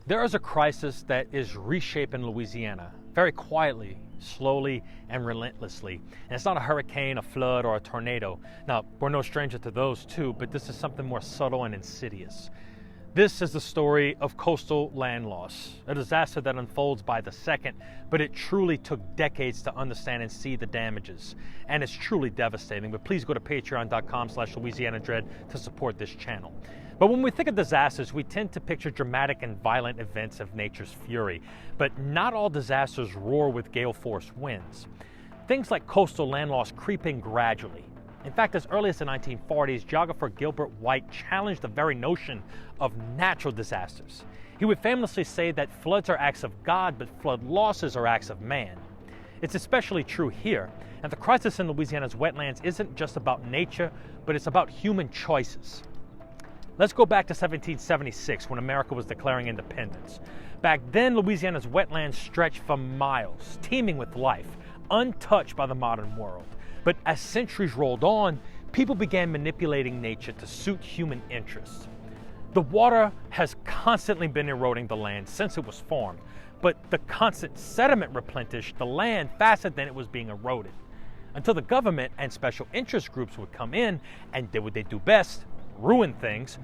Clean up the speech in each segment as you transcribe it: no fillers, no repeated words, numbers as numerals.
There is a crisis that is reshaping Louisiana very quietly, slowly, and relentlessly. And it's not a hurricane, a flood, or a tornado. Now, we're no stranger to those too, but this is something more subtle and insidious. This is the story of coastal land loss, a disaster that unfolds by the second, but it truly took decades to understand and see the damages. And it's truly devastating, but please go to patreon.com/LouisianaDread to support this channel. But when we think of disasters, we tend to picture dramatic and violent events of nature's fury. But not all disasters roar with gale force winds. Things like coastal land loss creep in gradually. In fact, as early as the 1940s, geographer Gilbert White challenged the very notion of natural disasters. He would famously say that floods are acts of God, but flood losses are acts of man. It's especially true here, and the crisis in Louisiana's wetlands isn't just about nature, but it's about human choices. Let's go back to 1776 when America was declaring independence. Back then, Louisiana's wetlands stretched for miles, teeming with life, untouched by the modern world. But as centuries rolled on, people began manipulating nature to suit human interests. The water has constantly been eroding the land since it was formed, but the constant sediment replenished the land faster than it was being eroded. Until the government and special interest groups would come in and did what they do best, ruin things.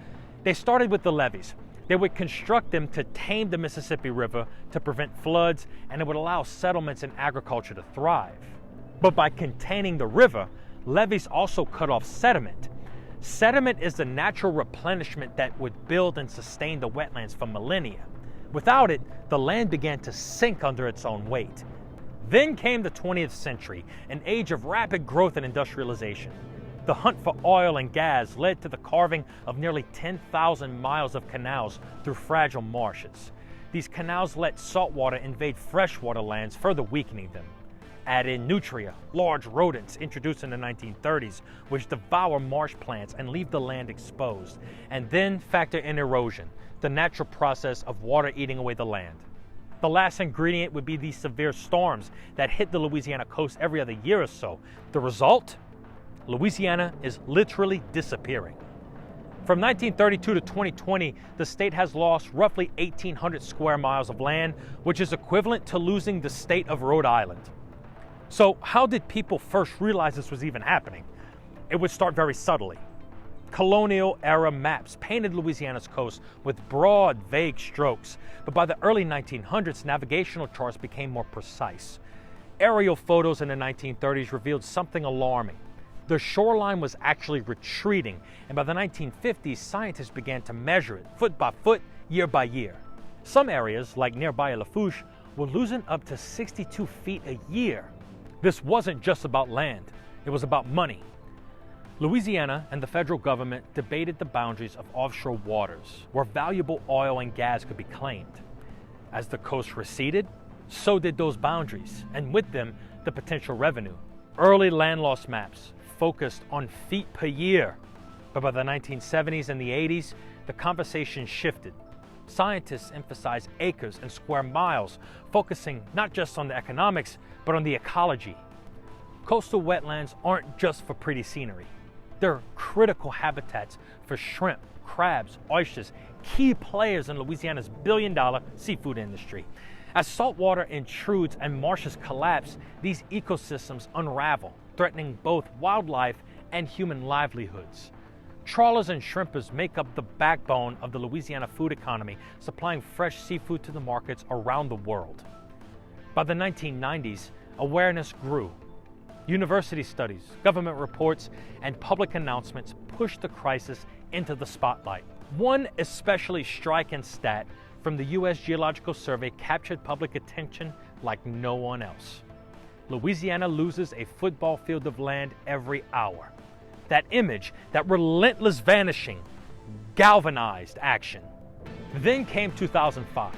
They started with the levees. They would construct them to tame the Mississippi River to prevent floods, and it would allow settlements and agriculture to thrive. But by containing the river, levees also cut off sediment. Sediment is the natural replenishment that would build and sustain the wetlands for millennia. Without it, the land began to sink under its own weight. Then came the 20th century, an age of rapid growth and industrialization. The hunt for oil and gas led to the carving of nearly 10,000 miles of canals through fragile marshes. These canals let saltwater invade freshwater lands, further weakening them. Add in nutria, large rodents introduced in the 1930s, which devour marsh plants and leave the land exposed. And then factor in erosion, the natural process of water eating away the land. The last ingredient would be these severe storms that hit the Louisiana coast every other year or so. The result? Louisiana is literally disappearing. From 1932 to 2020, the state has lost roughly 1,800 square miles of land, which is equivalent to losing the state of Rhode Island. So how did people first realize this was even happening? It would start very subtly. Colonial-era maps painted Louisiana's coast with broad, vague strokes, but by the early 1900s, navigational charts became more precise. Aerial photos in the 1930s revealed something alarming. The shoreline was actually retreating, and by the 1950s, scientists began to measure it, foot by foot, year by year. Some areas, like nearby Lafourche, were losing up to 62 feet a year. This wasn't just about land, it was about money. Louisiana and the federal government debated the boundaries of offshore waters where valuable oil and gas could be claimed. As the coast receded, so did those boundaries, and with them, the potential revenue. Early land loss maps focused on feet per year, but by the 1970s and the 80s, the conversation shifted. Scientists emphasize acres and square miles, focusing not just on the economics, but on the ecology. Coastal wetlands aren't just for pretty scenery. They're critical habitats for shrimp, crabs, oysters, key players in Louisiana's billion-dollar seafood industry. As saltwater intrudes and marshes collapse, these ecosystems unravel, threatening both wildlife and human livelihoods. Trawlers and shrimpers make up the backbone of the Louisiana food economy, supplying fresh seafood to the markets around the world. By the 1990s, awareness grew. University studies, government reports, and public announcements pushed the crisis into the spotlight. One especially striking stat from the U.S. Geological Survey captured public attention like no one else. Louisiana loses a football field of land every hour. That image, that relentless vanishing, galvanized action. Then came 2005.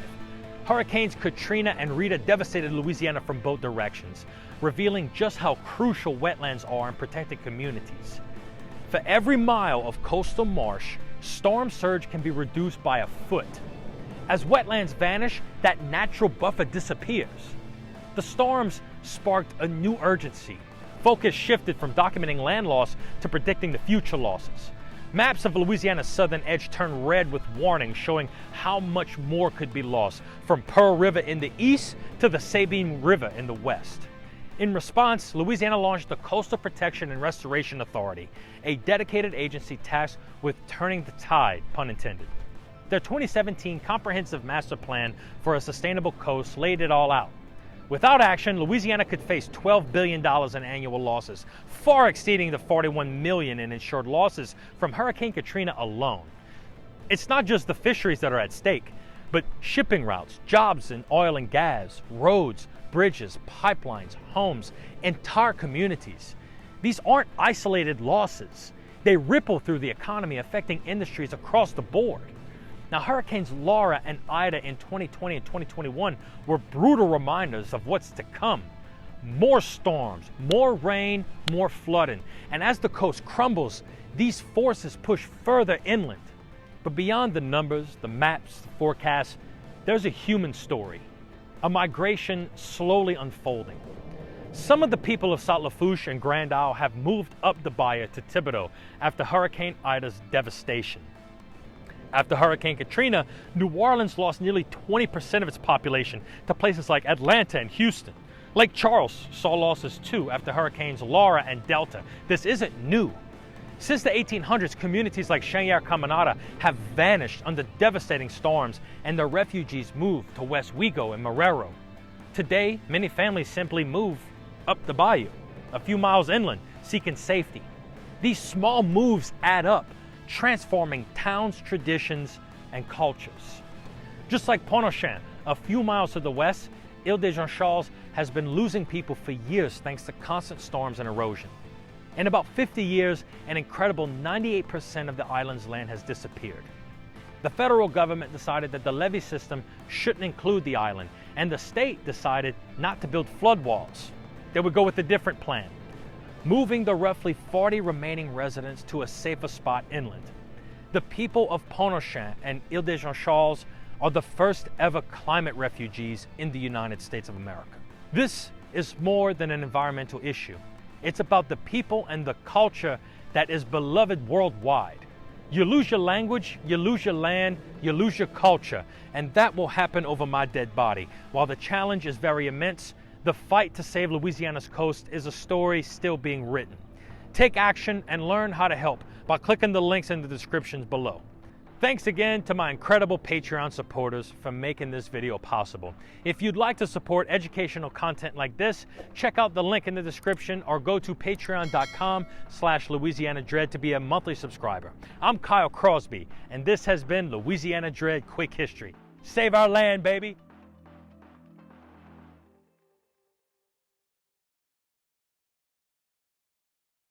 Hurricanes Katrina and Rita devastated Louisiana from both directions, revealing just how crucial wetlands are in protecting communities. For every mile of coastal marsh, storm surge can be reduced by a foot. As wetlands vanish, that natural buffer disappears. The storms sparked a new urgency. Focus shifted from documenting land loss to predicting the future losses. Maps of Louisiana's southern edge turn red with warnings showing how much more could be lost, from Pearl River in the east to the Sabine River in the west. In response, Louisiana launched the Coastal Protection and Restoration Authority, a dedicated agency tasked with turning the tide, pun intended. Their 2017 Comprehensive Master Plan for a Sustainable Coast laid it all out. Without action, Louisiana could face $12 billion in annual losses, far exceeding the $41 million in insured losses from Hurricane Katrina alone. It's not just the fisheries that are at stake, but shipping routes, jobs in oil and gas, roads, bridges, pipelines, homes, entire communities. These aren't isolated losses. They ripple through the economy, affecting industries across the board. Now, Hurricanes Laura and Ida in 2020 and 2021 were brutal reminders of what's to come. More storms, more rain, more flooding. And as the coast crumbles, these forces push further inland. But beyond the numbers, the maps, the forecasts, there's a human story. A migration slowly unfolding. Some of the people of Saint Lafourche and Grand Isle have moved up the bayou to Thibodaux after Hurricane Ida's devastation. After Hurricane Katrina, New Orleans lost nearly 20% of its population to places like Atlanta and Houston. Lake Charles saw losses too after Hurricanes Laura and Delta. This isn't new. Since the 1800s, communities like Cheniere-Caminada have vanished under devastating storms, and the refugees moved to West Wego and Marrero. Today, many families simply move up the bayou, a few miles inland, seeking safety. These small moves add up, transforming towns, traditions, and cultures. Just like Pointe-aux-Chenes, a few miles to the west, Île-des-Jean-Charles has been losing people for years thanks to constant storms and erosion. In about 50 years, an incredible 98% of the island's land has disappeared. The federal government decided that the levee system shouldn't include the island, and the state decided not to build flood walls. They would go with a different plan, moving the roughly 40 remaining residents to a safer spot inland. The people of Pointe-aux-Chenes and Île-des-Jean-Charles are the first ever climate refugees in the United States of America. This is more than an environmental issue. It's about the people and the culture that is beloved worldwide. You lose your language, you lose your land, you lose your culture, and that will happen over my dead body. While the challenge is very immense, the fight to save Louisiana's coast is a story still being written. Take action and learn how to help by clicking the links in the descriptions below. Thanks again to my incredible Patreon supporters for making this video possible. If you'd like to support educational content like this, check out the link in the description or go to patreon.com/Louisiana Dread to be a monthly subscriber. I'm Kyle Crosby, and this has been Louisiana Dread Quick History. Save our land, baby!